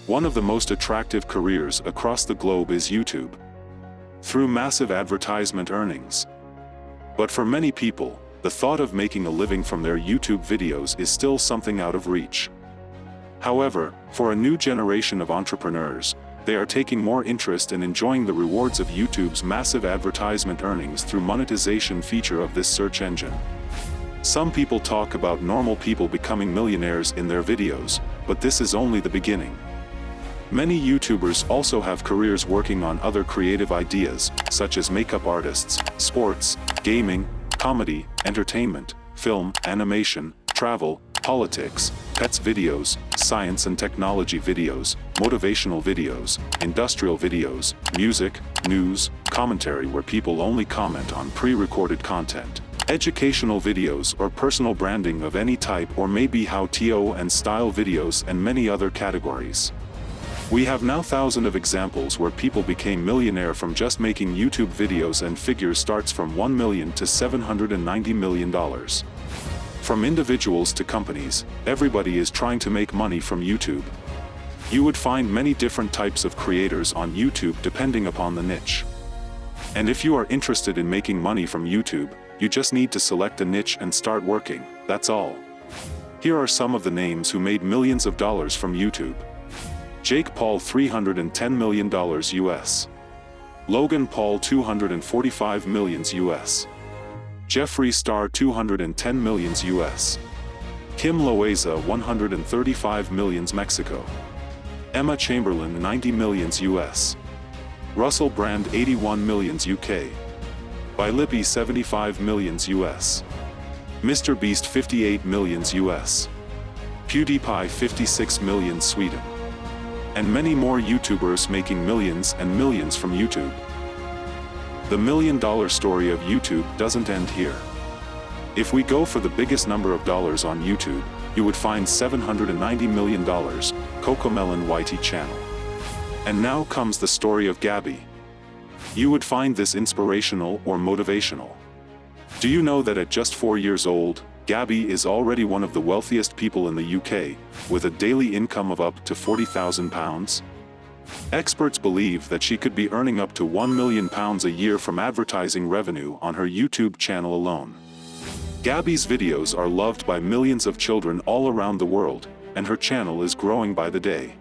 One of the most attractive careers across the globe is YouTube, through massive advertisement earnings. But for many people, the thought of making a living from their YouTube videos is still something out of reach. However, for a new generation of entrepreneurs, they are taking more interest in enjoying the rewards of YouTube's massive advertisement earnings through monetization feature of this search engine. Some people talk about normal people becoming millionaires in their videos, but this is only the beginning. Many YouTubers also have careers working on other creative ideas, such as makeup artists, sports, gaming, comedy, entertainment, film, animation, travel, politics, pets videos, science and technology videos, motivational videos, industrial videos, music, news, commentary where people only comment on pre-recorded content, educational videos or personal branding of any type, or maybe how-to and style videos, and many other categories. We have now thousands of examples where people became millionaire from just making YouTube videos, and figures starts from $1 million to $790 million. From individuals to companies, everybody is trying to make money from YouTube. You would find many different types of creators on YouTube depending upon the niche. And if you are interested in making money from YouTube, you just need to select a niche and start working, that's all. Here are some of the names who made millions of dollars from YouTube. Jake Paul $310 million US. Logan Paul $245 million US. Jeffree Star $210 million US. Kim Loaiza $135 million Mexico. Emma Chamberlain $90 million US. Russell Brand $81 million UK. Bilippy $75 million US. Mr. Beast $58 million US. PewDiePie $56 million Sweden. And many more YouTubers making millions and millions from YouTube. The million-dollar story of YouTube doesn't end here. If we go for the biggest number of dollars on YouTube, you would find $790 million, Cocomelon YT channel. And now comes the story of Gabby. You would find this inspirational or motivational. Do you know that at just 4 years old, Gabby is already one of the wealthiest people in the UK, with a daily income of up to £40,000? Experts believe that she could be earning up to £1 million a year from advertising revenue on her YouTube channel alone. Gabby's videos are loved by millions of children all around the world, and her channel is growing by the day.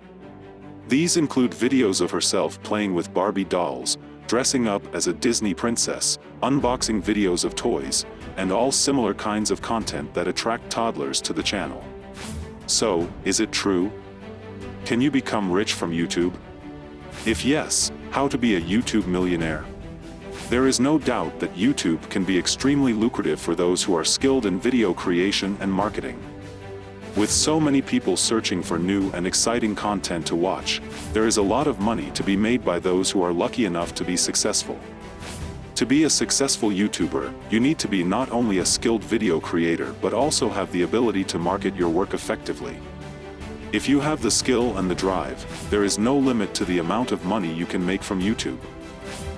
These include videos of herself playing with Barbie dolls, dressing up as a Disney princess, unboxing videos of toys, and all similar kinds of content that attract toddlers to the channel. So, is it true? Can you become rich from YouTube? If yes, how to be a YouTube millionaire? There is no doubt that YouTube can be extremely lucrative for those who are skilled in video creation and marketing. With so many people searching for new and exciting content to watch, there is a lot of money to be made by those who are lucky enough to be successful. To be a successful YouTuber, you need to be not only a skilled video creator but also have the ability to market your work effectively. If you have the skill and the drive, there is no limit to the amount of money you can make from YouTube.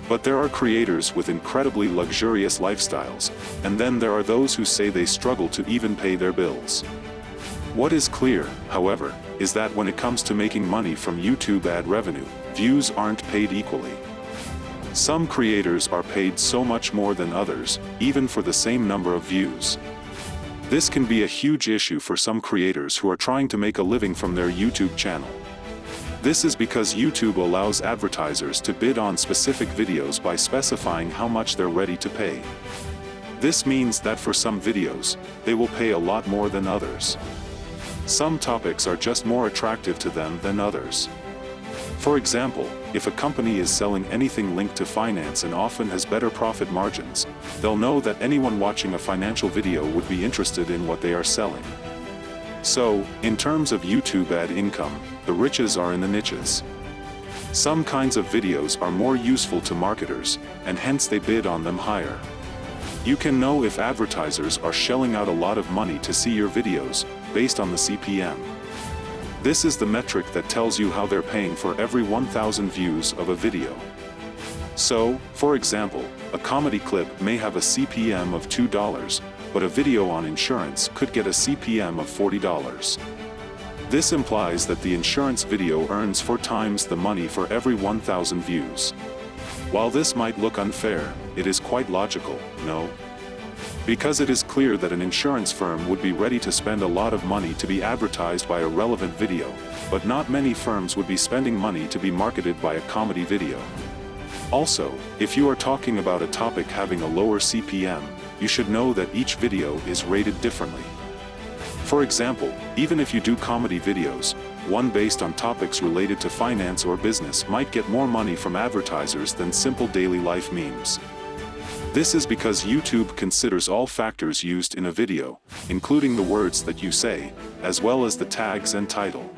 But there are creators with incredibly luxurious lifestyles, and then there are those who say they struggle to even pay their bills. What is clear, however, is that when it comes to making money from YouTube ad revenue, views aren't paid equally. Some creators are paid so much more than others, even for the same number of views. This can be a huge issue for some creators who are trying to make a living from their YouTube channel. This is because YouTube allows advertisers to bid on specific videos by specifying how much they're ready to pay. This means that for some videos, they will pay a lot more than others. Some topics are just more attractive to them than others. For example, if a company is selling anything linked to finance and often has better profit margins, they'll know that anyone watching a financial video would be interested in what they are selling. So, in terms of YouTube ad income, the riches are in the niches. Some kinds of videos are more useful to marketers, and hence they bid on them higher. You can know if advertisers are shelling out a lot of money to see your videos, based on the CPM. This is the metric that tells you how they're paying for every 1,000 views of a video. So, for example, a comedy clip may have a CPM of $2, but a video on insurance could get a CPM of $40. This implies that the insurance video earns 4 times the money for every 1,000 views. While this might look unfair, it is quite logical, no? Because it is clear that an insurance firm would be ready to spend a lot of money to be advertised by a relevant video, but not many firms would be spending money to be marketed by a comedy video. Also, if you are talking about a topic having a lower CPM, you should know that each video is rated differently. For example, even if you do comedy videos, one based on topics related to finance or business might get more money from advertisers than simple daily life memes. This is because YouTube considers all factors used in a video, including the words that you say, as well as the tags and title.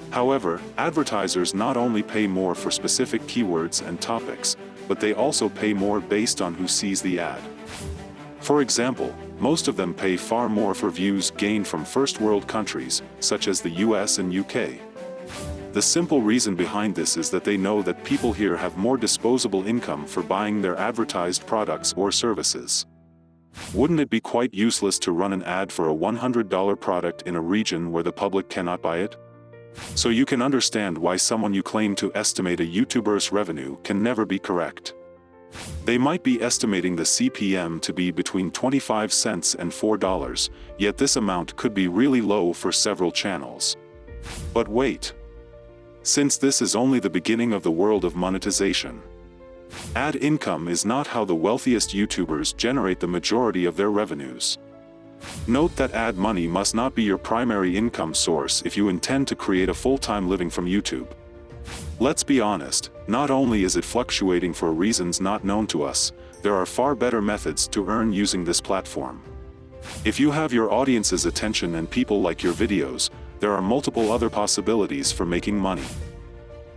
However, advertisers not only pay more for specific keywords and topics, but they also pay more based on who sees the ad. For example, most of them pay far more for views gained from first world countries, such as the US and UK. The simple reason behind this is that they know that people here have more disposable income for buying their advertised products or services. Wouldn't it be quite useless to run an ad for a $100 product in a region where the public cannot buy it? So you can understand why someone you claim to estimate a YouTuber's revenue can never be correct. They might be estimating the CPM to be between 25 cents and $4, yet this amount could be really low for several channels. But wait. Since this is only the beginning of the world of monetization. Ad income is not how the wealthiest YouTubers generate the majority of their revenues. Note that ad money must not be your primary income source if you intend to create a full-time living from YouTube. Let's be honest, not only is it fluctuating for reasons not known to us, there are far better methods to earn using this platform. If you have your audience's attention and people like your videos, there are multiple other possibilities for making money.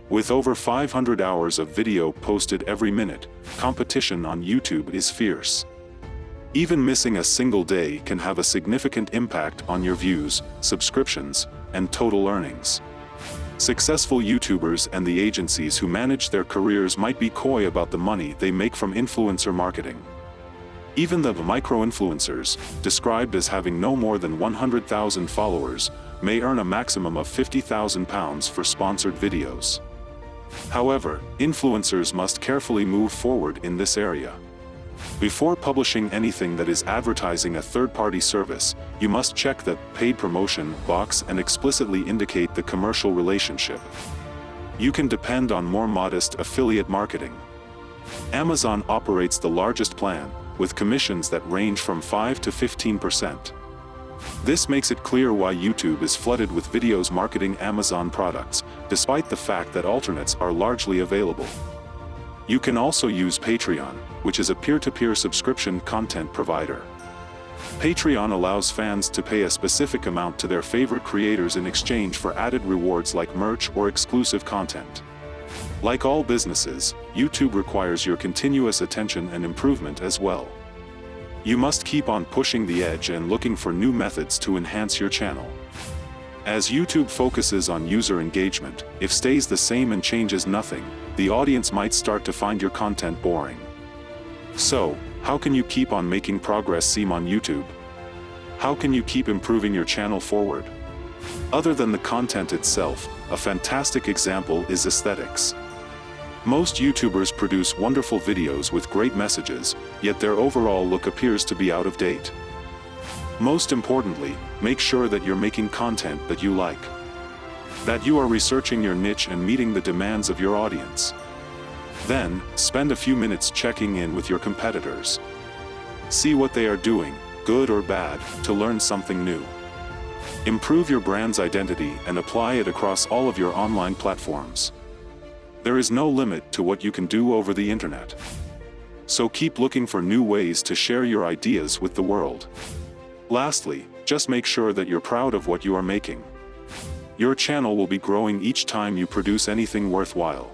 With over 500 hours of video posted every minute, competition on YouTube is fierce. Even missing a single day can have a significant impact on your views, subscriptions, and total earnings. Successful YouTubers and the agencies who manage their careers might be coy about the money they make from influencer marketing. Even the micro-influencers, described as having no more than 100,000 followers, may earn a maximum of £50,000 for sponsored videos. However, influencers must carefully move forward in this area. Before publishing anything that is advertising a third-party service, you must check the paid promotion box and explicitly indicate the commercial relationship. You can depend on more modest affiliate marketing. Amazon operates the largest plan, with commissions that range from 5 to 15%. This makes it clear why YouTube is flooded with videos marketing Amazon products, despite the fact that alternates are largely available. You can also use Patreon, which is a peer-to-peer subscription content provider. Patreon allows fans to pay a specific amount to their favorite creators in exchange for added rewards like merch or exclusive content. Like all businesses, YouTube requires your continuous attention and improvement as well. You must keep on pushing the edge and looking for new methods to enhance your channel. As YouTube focuses on user engagement, if stays the same and changes nothing, the audience might start to find your content boring. So, how can you keep on making progress seem on YouTube? How can you keep improving your channel forward? Other than the content itself, a fantastic example is aesthetics. Most YouTubers produce wonderful videos with great messages, yet their overall look appears to be out of date. Most importantly, make sure that you're making content that you like. That you are researching your niche and meeting the demands of your audience. Then, spend a few minutes checking in with your competitors. See what they are doing, good or bad, to learn something new. Improve your brand's identity and apply it across all of your online platforms. There is no limit to what you can do over the internet. So keep looking for new ways to share your ideas with the world. Lastly, just make sure that you're proud of what you are making. Your channel will be growing each time you produce anything worthwhile.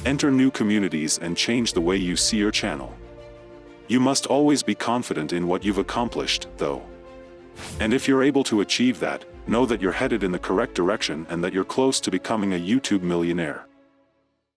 Enter new communities and change the way you see your channel. You must always be confident in what you've accomplished, though. And if you're able to achieve that, know that you're headed in the correct direction and that you're close to becoming a YouTube millionaire.